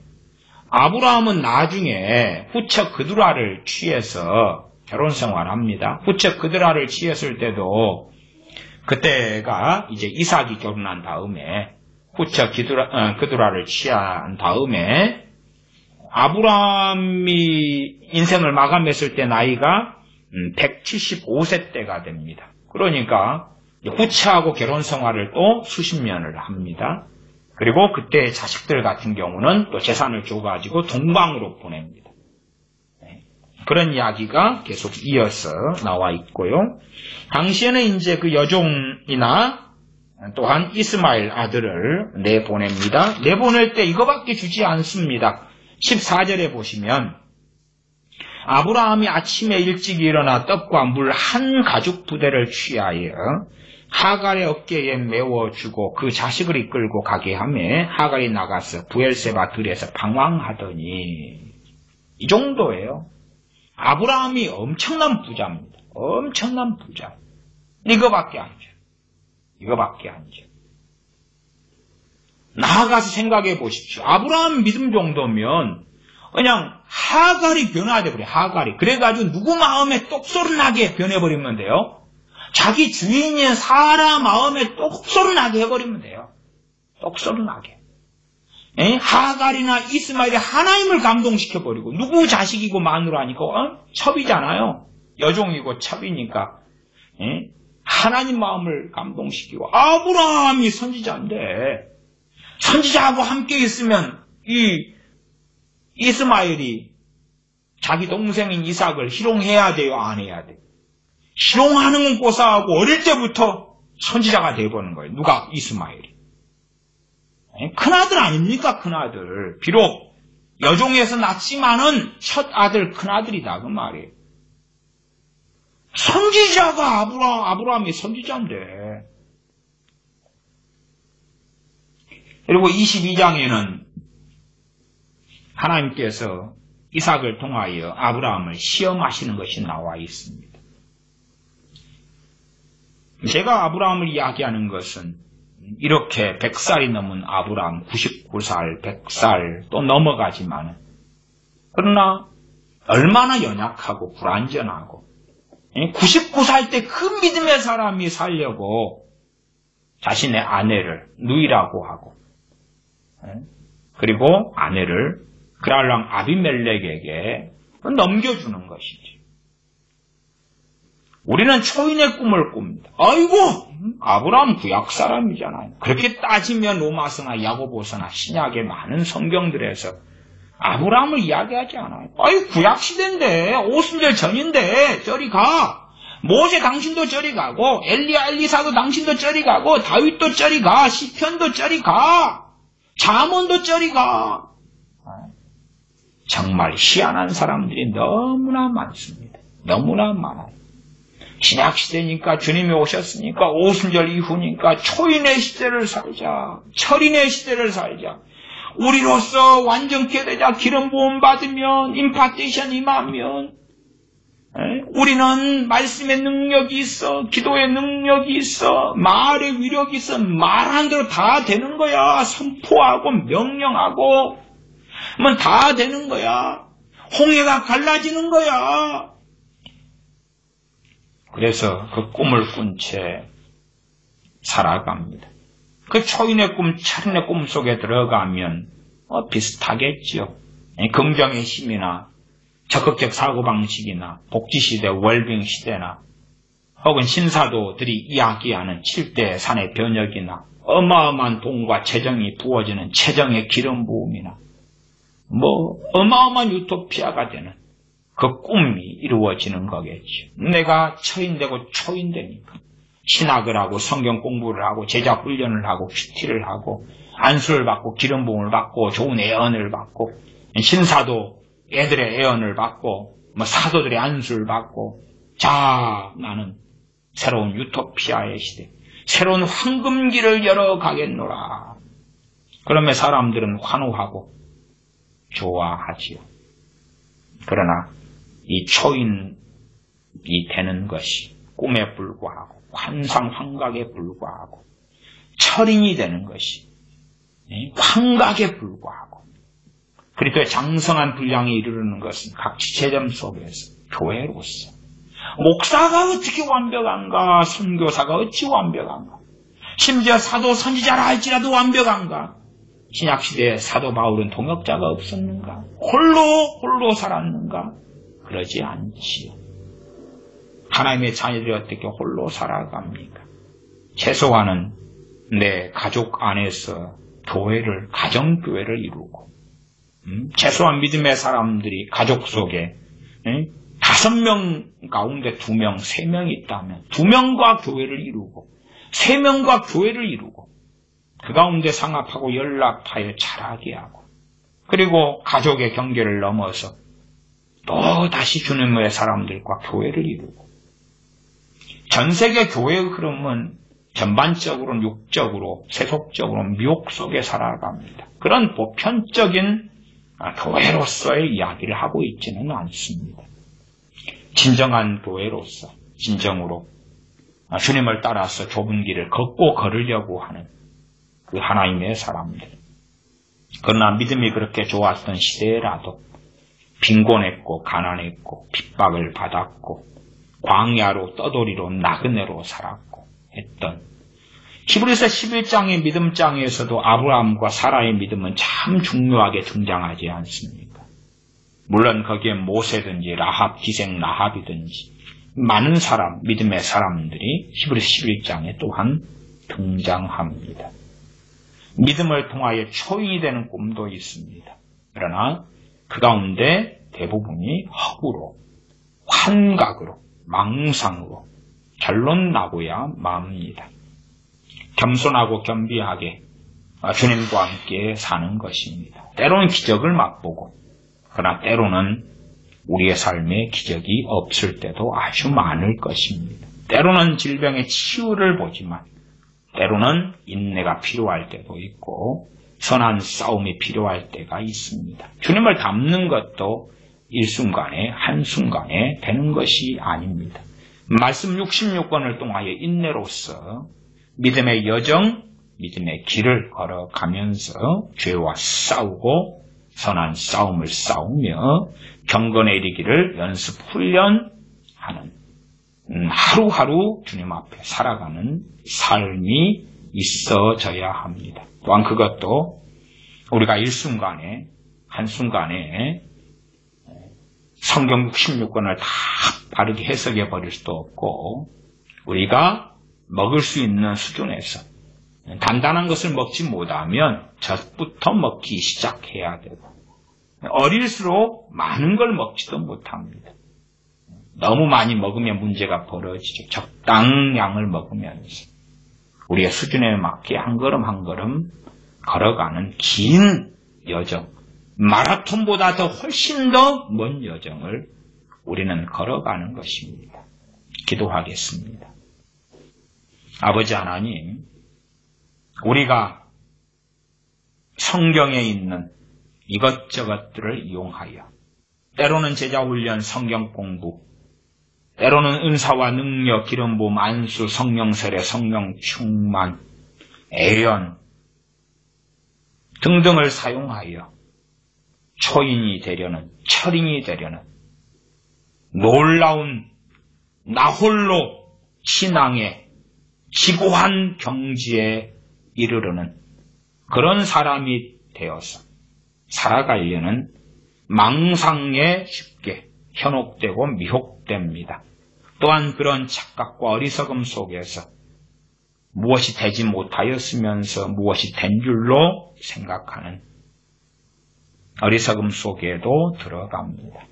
아브라함은 나중에 후처 그두라를 취해서 결혼 생활을 합니다. 후처 그두라를 취했을 때도 그때가 이제 이삭이 결혼한 다음에 후처 그두라를 취한 다음에 아브라함이 인생을 마감했을 때 나이가 175세 때가 됩니다. 그러니까 후처하고 결혼 생활을 또 수십 년을 합니다. 그리고 그때 자식들 같은 경우는 또 재산을 줘가지고 동방으로 보냅니다. 그런 이야기가 계속 이어서 나와 있고요. 당시에는 이제 그 여종이나 또한 이스마엘 아들을 내보냅니다. 내보낼 때 이거밖에 주지 않습니다. 14절에 보시면 아브라함이 아침에 일찍 일어나 떡과 물 한 가죽 부대를 취하여 하갈의 어깨에 메워주고 그 자식을 이끌고 가게 하며 하갈이 나가서 부엘세바 들에서 방황하더니 이 정도예요. 아브라함이 엄청난 부자입니다. 엄청난 부자. 이거밖에 안 줘. 이거밖에 안 줘. 나아가서 생각해 보십시오. 아브라함 믿음 정도면 그냥 하갈이 변화돼 버려. 하갈이. 그래가지고 누구 마음에 똑소리 나게 변해버리면 돼요. 자기 주인인 사라 마음에 똑소리 나게 해버리면 돼요. 똑소리 나게. 하갈이나 이스마엘이 하나님을 감동시켜버리고 누구 자식이고 마누라니까 첩이잖아요. 여종이고 첩이니까 하나님 마음을 감동시키고 아브라함이 선지자인데 선지자하고 함께 있으면 이 이스마엘이 자기 동생인 이삭을 희롱해야 돼요? 안 해야 돼요? 희롱하는 건 고사하고 어릴 때부터 선지자가 되어버는 거예요. 누가? 이스마엘이. 큰아들 아닙니까? 큰아들. 비록 여종에서 낳지만은 첫 아들 큰아들이다 그 말이에요. 선지자가 아브라함이 선지자인데. 그리고 22장에는 하나님께서 이삭을 통하여 아브라함을 시험하시는 것이 나와 있습니다. 제가 아브라함을 이야기하는 것은 이렇게 100살이 넘은 아브라함, 99살, 100살 또 넘어가지만 그러나 얼마나 연약하고 불완전하고 99살 때 그 믿음의 사람이 살려고 자신의 아내를 누이라고 하고 그리고 아내를 그랄랑 아비멜렉에게 넘겨주는 것이지. 우리는 초인의 꿈을 꿉니다. 아이고 아브라함 구약 사람이잖아요. 그렇게 따지면 로마서나 야고보서나 신약의 많은 성경들에서 아브라함을 이야기하지 않아요. 아이 구약 시대인데 오순절 전인데 저리 가. 모세 당신도 저리 가고 엘리야 엘리사도 당신도 저리 가고 다윗도 저리 가. 시편도 저리 가. 잠언도 저리 가. 정말 희한한 사람들이 너무나 많습니다. 너무나 많아요. 신약시대니까 주님이 오셨으니까 오순절 이후니까 초인의 시대를 살자. 철인의 시대를 살자. 우리로서 완전케 되자. 기름 부음 받으면 임파테이션 임하면 우리는 말씀의 능력이 있어. 기도의 능력이 있어. 말의 위력이 있어. 말한 대로 다 되는 거야. 선포하고 명령하고 뭐 다 되는 거야. 홍해가 갈라지는 거야. 그래서 그 꿈을 꾼 채 살아갑니다. 그 초인의 꿈, 철인의 꿈 속에 들어가면 비슷하겠죠. 긍정의 힘이나 적극적 사고방식이나 복지시대, 웰빙 시대나 혹은 신사도들이 이야기하는 7대 산의 변혁이나 어마어마한 돈과 재정이 부어지는 재정의 기름 부음이나 어마어마한 유토피아가 되는 그 꿈이 이루어지는 거겠죠. 내가 처인되고 초인되니까 신학을 하고 성경 공부를 하고 제자 훈련을 하고 큐티를 하고 안수를 받고 기름 부음을 받고 좋은 애언을 받고 신사도 애들의 애언을 받고 사도들의 안수를 받고 자 나는 새로운 유토피아의 시대 새로운 황금기를 열어가겠노라. 그러면 사람들은 환호하고 좋아하지요. 그러나 이 초인이 되는 것이 꿈에 불과하고 환상 환각에 불과하고 철인이 되는 것이 환각에 불과하고 그리스도의 장성한 분량에 이르르는 것은 각 지체점 속에서 교회로서 목사가 어떻게 완벽한가, 선교사가 어찌 완벽한가, 심지어 사도 선지자라 할지라도 완벽한가. 신약시대에 사도 바울은 동역자가 없었는가? 홀로 살았는가? 그러지 않지요. 하나님의 자녀들이 어떻게 홀로 살아갑니까? 최소한은 내 가족 안에서 교회를, 가정교회를 이루고 최소한 믿음의 사람들이 가족 속에 5명 가운데 2명, 3명이 있다면 2명과 교회를 이루고 3명과 교회를 이루고 그 가운데 상합하고 연락하여 자라게 하고 그리고 가족의 경계를 넘어서 또 다시 주님의 사람들과 교회를 이루고 전 세계 교회의 흐름은 전반적으로는 육적으로 세속적으로 미혹 속에 살아갑니다. 그런 보편적인 교회로서의 이야기를 하고 있지는 않습니다. 진정한 교회로서 진정으로 주님을 따라서 좁은 길을 걷고 걸으려고 하는 그 하나님의 사람들. 그러나 믿음이 그렇게 좋았던 시대라도 빈곤했고 가난했고 핍박을 받았고 광야로 떠돌이로 나그네로 살았고 했던 히브리서 11장의 믿음장에서도 아브라함과 사라의 믿음은 참 중요하게 등장하지 않습니까? 물론 거기에 모세든지 라합, 기생 라합이든지 많은 사람, 믿음의 사람들이 히브리서 11장에 또한 등장합니다. 믿음을 통하여 초인이 되는 꿈도 있습니다. 그러나 그 가운데 대부분이 허구로, 환각으로, 망상으로 결론 나고야 맙니다. 겸손하고 겸비하게 주님과 함께 사는 것입니다. 때로는 기적을 맛보고 그러나 때로는 우리의 삶에 기적이 없을 때도 아주 많을 것입니다. 때로는 질병의 치유를 보지만 때로는 인내가 필요할 때도 있고 선한 싸움이 필요할 때가 있습니다. 주님을 닮는 것도 일순간에 한순간에 되는 것이 아닙니다. 말씀 66권을 통하여 인내로서 믿음의 여정, 믿음의 길을 걸어가면서 죄와 싸우고 선한 싸움을 싸우며 경건에 이르기를 연습 훈련하는 하루하루 주님 앞에 살아가는 삶이 있어져야 합니다. 또한 그것도 우리가 일순간에 한순간에 성경 66권을 다 바르게 해석해 버릴 수도 없고 우리가 먹을 수 있는 수준에서 단단한 것을 먹지 못하면 젖부터 먹기 시작해야 되고 어릴수록 많은 걸 먹지도 못합니다. 너무 많이 먹으면 문제가 벌어지죠. 적당량을 먹으면서 우리의 수준에 맞게 한 걸음 한 걸음 걸어가는 긴 여정, 마라톤보다 더 훨씬 더 먼 여정을 우리는 걸어가는 것입니다. 기도하겠습니다. 아버지 하나님, 우리가 성경에 있는 이것저것들을 이용하여 때로는 제자훈련, 성경 공부, 때로는 은사와 능력, 기름 부음, 안수, 성령 세례, 성령 충만, 애연 등등을 사용하여 초인이 되려는, 철인이 되려는 놀라운 나홀로 신앙의 지고한 경지에 이르르는 그런 사람이 되어서 살아가려는 망상에 쉽게 현혹되고 미혹됩니다. 또한 그런 착각과 어리석음 속에서 무엇이 되지 못하였으면서 무엇이 된 줄로 생각하는 어리석음 속에도 들어갑니다.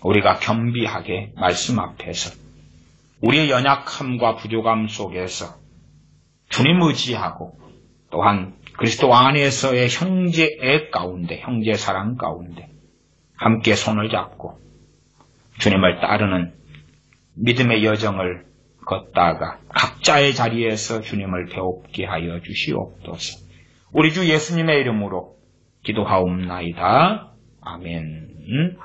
우리가 겸비하게 말씀 앞에서 우리의 연약함과 부족함 속에서 주님 의지하고 또한 그리스도 안에서의 형제의 가운데, 형제 사랑 가운데 함께 손을 잡고 주님을 따르는 믿음의 여정을 걷다가 각자의 자리에서 주님을 배웁게 하여 주시옵소서. 우리 주 예수님의 이름으로 기도하옵나이다. 아멘.